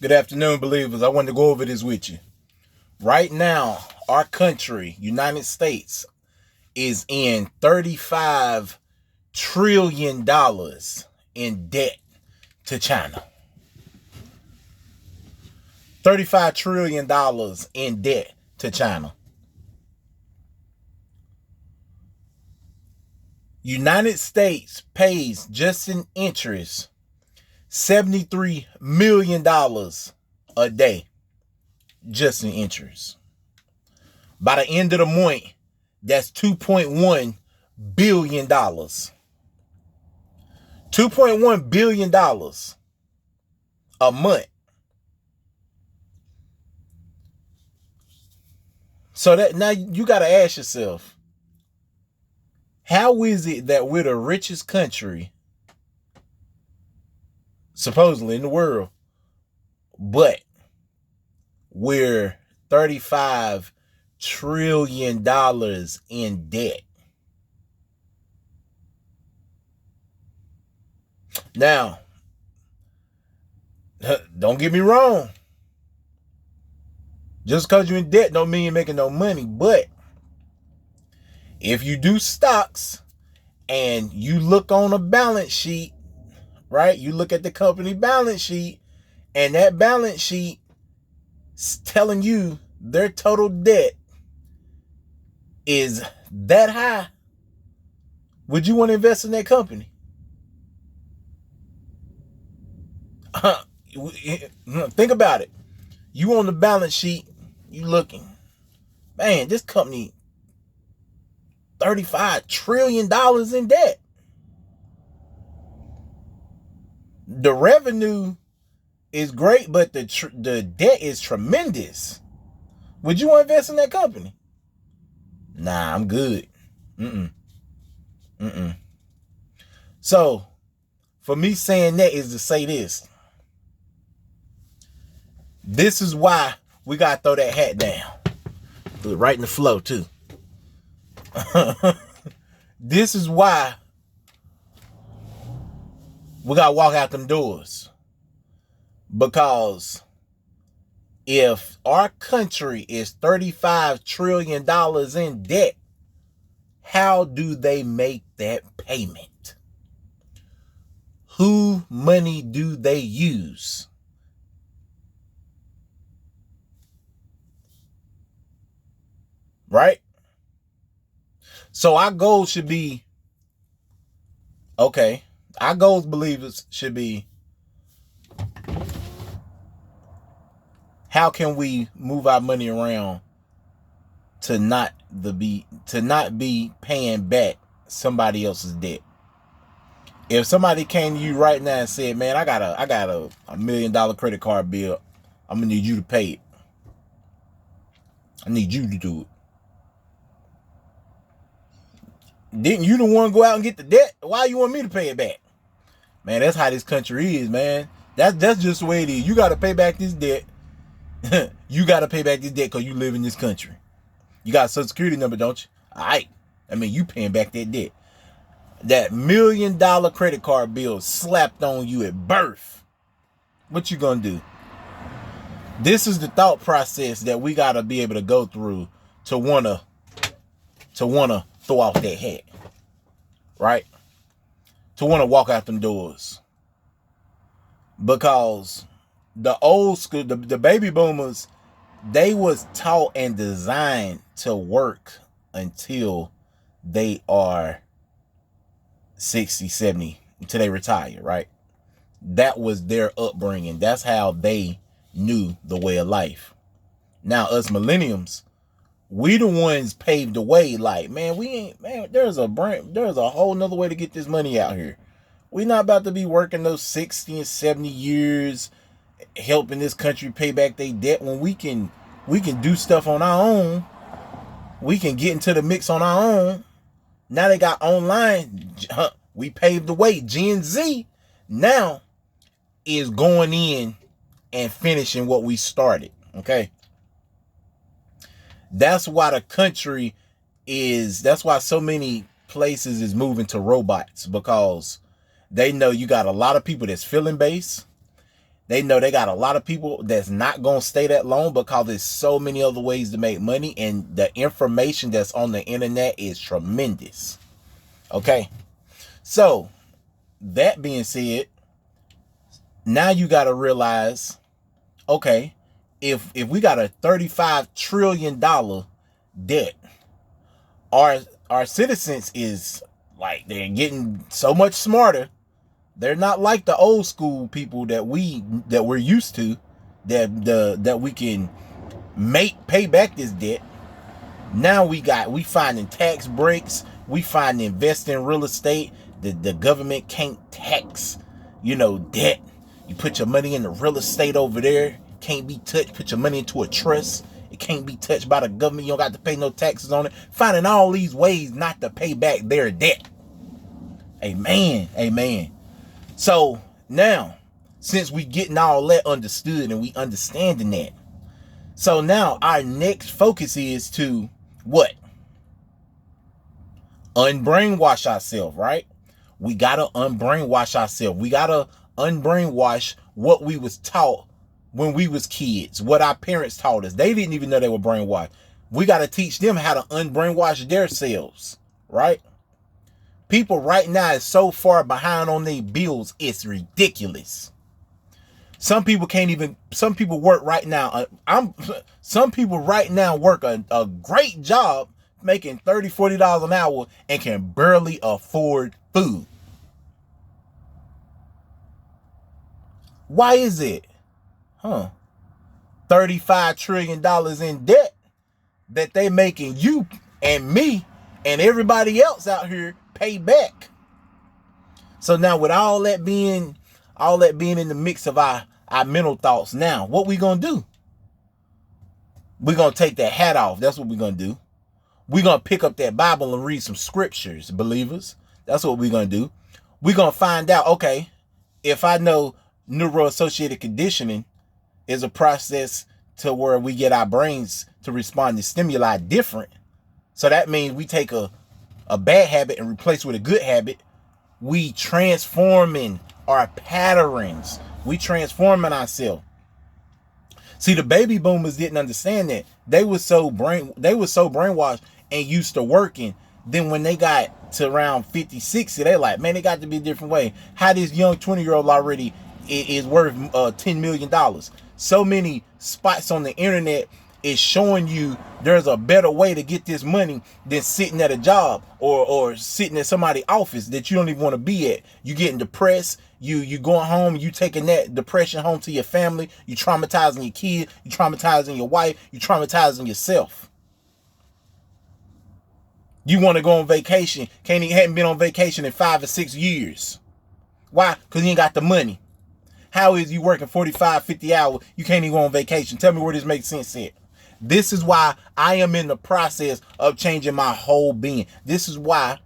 Good afternoon, believers. I wanted to go over this with you. Right now, our country, United States, is in $35 trillion in debt to China. $35 trillion in debt to China. United States pays just in interest $73 million a day just in interest. By the end of the month, that's $2.1 billion. $2.1 billion a month. So that now you got to ask yourself, how is it that we're the richest country supposedly in the world, but we're $35 trillion in debt? Now, don't get me wrong. Just because you're in debt don't mean you're making no money. But if you do stocks and you look on a balance sheet, right? You look at the company balance sheet, and that balance sheet is telling you their total debt is that high. Would you want to invest in that company? Think about it. You on the balance sheet, you looking, man, this company $35 trillion in debt. The revenue is great, but the debt is tremendous. Would you want to invest in that company? Nah, I'm good. So, for me saying that is to say this. This is why we got to throw that hat down. Put it right in the flow, too. This is why we got to walk out them doors. Because if our country is $35 trillion in debt, how do they make that payment? Who money do they use? Right? So our goal should be, okay, our goals, believers, should be, how can we move our money around to not be paying back somebody else's debt? If somebody came to you right now and said, man, I got a $1 million credit card bill, I'm gonna need you to pay it. I need you to do it. Didn't you the one go out and get the debt? Why you want me to pay it back? Man, that's how this country is, man. That's just the way it is. You got to pay back this debt. You got to pay back this debt because you live in this country. You got a social security number, don't you? All right. I mean, you paying back that debt. That $1 million credit card bill slapped on you at birth. What you gonna do? This is the thought process that we got to be able to go through to wanna throw off that hat, right? To want to walk out them doors. Because the old school, the baby boomers, they was taught and designed to work until they are 60, 70, until they retire, right? That was their upbringing. That's how they knew the way of life. Now, us millenniums, we the ones paved the way. Like, man, there's a whole nother way to get this money out here. We not about to be working those 60 and 70 years helping this country pay back their debt when we can do stuff on our own. We can get into the mix on our own. Now they got online. We paved the way. Gen Z now is going in and finishing what we started. Okay. That's why that's why so many places is moving to robots, because they know you got a lot of people that's feeling based. They know they got a lot of people that's not going to stay that long because there's so many other ways to make money, and the information that's on the internet is tremendous. Okay. So that being said, now you got to realize, okay, if we got a $35 trillion debt, our citizens is like, they're getting so much smarter. They're not like the old school people that we're used to, that we can pay back this debt. Now we finding tax breaks, we find invest in real estate. The government can't tax, debt. You put your money in the real estate over there, can't be touched. Put your money into a trust, it can't be touched by the government. You don't got to pay no taxes on it. Finding all these ways not to pay back their debt. Amen. Amen. So now, since we getting all that understood and we understanding that, so now our next focus is to what? Unbrainwash ourselves, right? We gotta unbrainwash ourselves. We gotta unbrainwash what we was taught when we was kids, what our parents taught us. They didn't even know they were brainwashed. We gotta teach them how to unbrainwash themselves, right? People right now is so far behind on their bills, it's ridiculous. Some people work right now. Some people right now work a great job making $30, $40 an hour and can barely afford food. Why is it? $35 trillion in debt that they making you and me and everybody else out here pay back. So now with all that being in the mix of our mental thoughts, now what we gonna do? We're gonna take that hat off. That's what we're gonna do. We're gonna pick up that Bible and read some scriptures, believers. That's what we're gonna do. We're gonna find out, okay, if I know neuroassociated conditioning is a process to where we get our brains to respond to stimuli different. So that means we take a bad habit and replace with a good habit. We transforming our patterns. We transforming ourselves. See, the baby boomers didn't understand that. They were so brainwashed and used to working. Then when they got to around 50, 60, they like, man, it got to be a different way. How this young 20-year-old already is worth $10 million. So many spots on the internet is showing you there's a better way to get this money than sitting at a job or sitting at somebody's office that you don't even want to be at. You getting depressed. You going home. You taking that depression home to your family. You traumatizing your kid. You traumatizing your wife. You traumatizing yourself. You want to go on vacation. Hadn't been on vacation in 5 or 6 years. Why? Because you ain't got the money. How is you working 45, 50 hours? You can't even go on vacation. Tell me where this makes sense at. This is why I am in the process of changing my whole being. This is why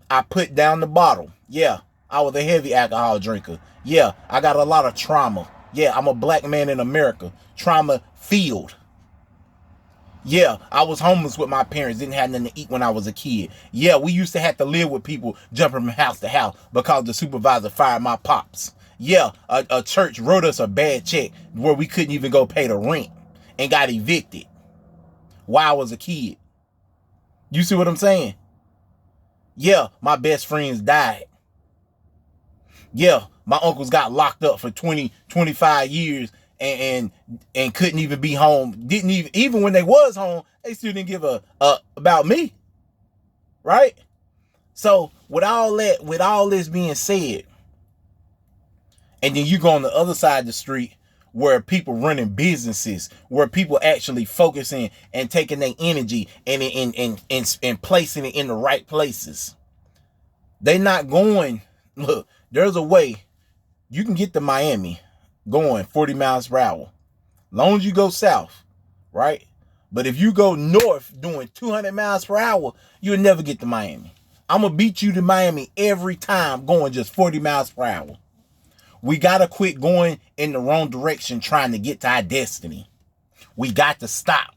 I put down the bottle. Yeah, I was a heavy alcohol drinker. Yeah, I got a lot of trauma. Yeah, I'm a black man in America. Trauma filled. Yeah, I was homeless with my parents. Didn't have nothing to eat when I was a kid. Yeah, we used to have to live with people jumping from house to house because the supervisor fired my pops. Yeah, a church wrote us a bad check where we couldn't even go pay the rent and got evicted while I was a kid. You see what I'm saying? Yeah, my best friends died. Yeah, my uncles got locked up for 20, 25 years and couldn't even be home. Didn't even when they was home, they still didn't give a about me. Right? So with all this being said, and then you go on the other side of the street where people running businesses, where people actually focusing and taking their energy and placing it in the right places. They not going, look, there's a way you can get to Miami going 40 miles per hour. Long as you go south, right? But if you go north doing 200 miles per hour, you'll never get to Miami. I'm going to beat you to Miami every time going just 40 miles per hour. We got to quit going in the wrong direction trying to get to our destiny. We got to stop.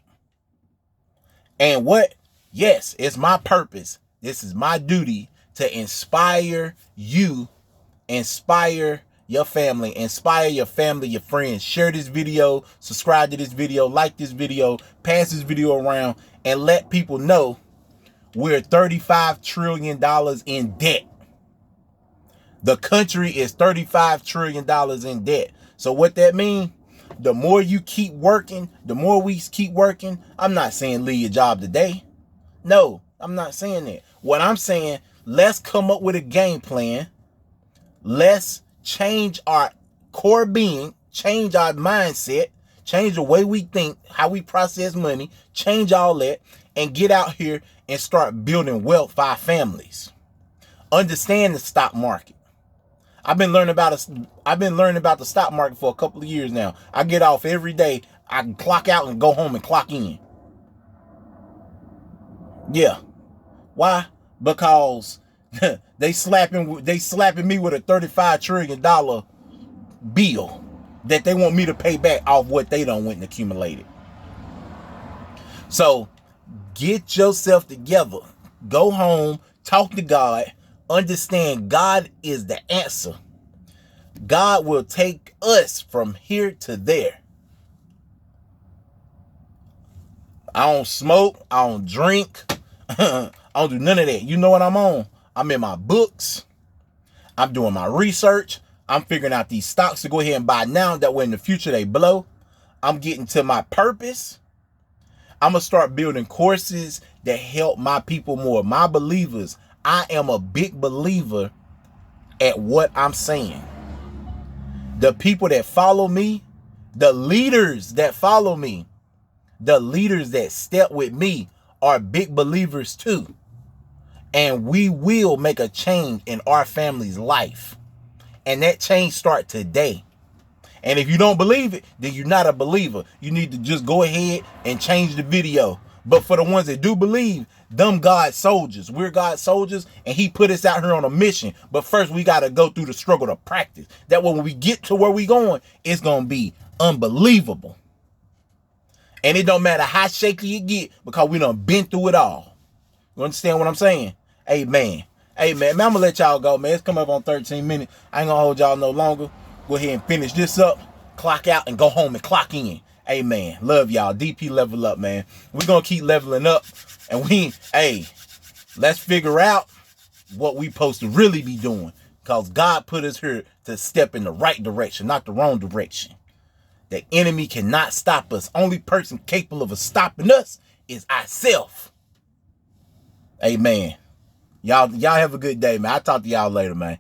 And what? Yes, it's my purpose. This is my duty to inspire you, inspire your family, inspire your family, your friends. Share this video, subscribe to this video, like this video, pass this video around, and let people know we're $35 trillion in debt. The country is $35 trillion in debt. So what that means, the more you keep working, the more we keep working. I'm not saying leave your job today. No, I'm not saying that. What I'm saying, let's come up with a game plan. Let's change our core being, change our mindset, change the way we think, how we process money, change all that, and get out here and start building wealth for our families. Understand the stock market. I've been learning about the stock market for a couple of years now. I get off every day. I can clock out and go home and clock in. Yeah. Why? Because they slapping me with a $35 trillion bill that they want me to pay back off what they done went and accumulated. So get yourself together. Go home. Talk to God. Understand God is the answer. God will take us from here to there. I don't smoke. I don't drink. I don't do none of that. You know what I'm on? I'm in my books. I'm doing my research. I'm figuring out these stocks to go ahead and buy now. That way in the future they blow. I'm getting to my purpose. I'm going to start building courses that help my people more. My believers. I am a big believer at what I'm saying. The people that follow me, the leaders that follow me, the leaders that step with me are big believers too. And we will make a change in our family's life. And that change starts today. And if you don't believe it, then you're not a believer. You need to just go ahead and change the video. But for the ones that do believe, them God soldiers, we're God soldiers, and he put us out here on a mission. But first we got to go through the struggle to practice. That way when we get to where we going, it's going to be unbelievable. And it don't matter how shaky it get, because we done been through it all. You understand what I'm saying? Amen. Amen. Man, I'm going to let y'all go, man. It's coming up on 13 minutes. I ain't going to hold y'all no longer. Go ahead and finish this up, clock out, and go home and clock in. Amen. Love y'all. DP level up, man. We're going to keep leveling up. And let's figure out what we supposed to really be doing. Because God put us here to step in the right direction, not the wrong direction. The enemy cannot stop us. Only person capable of stopping us is ourselves. Amen. Y'all have a good day, man. I'll talk to y'all later, man.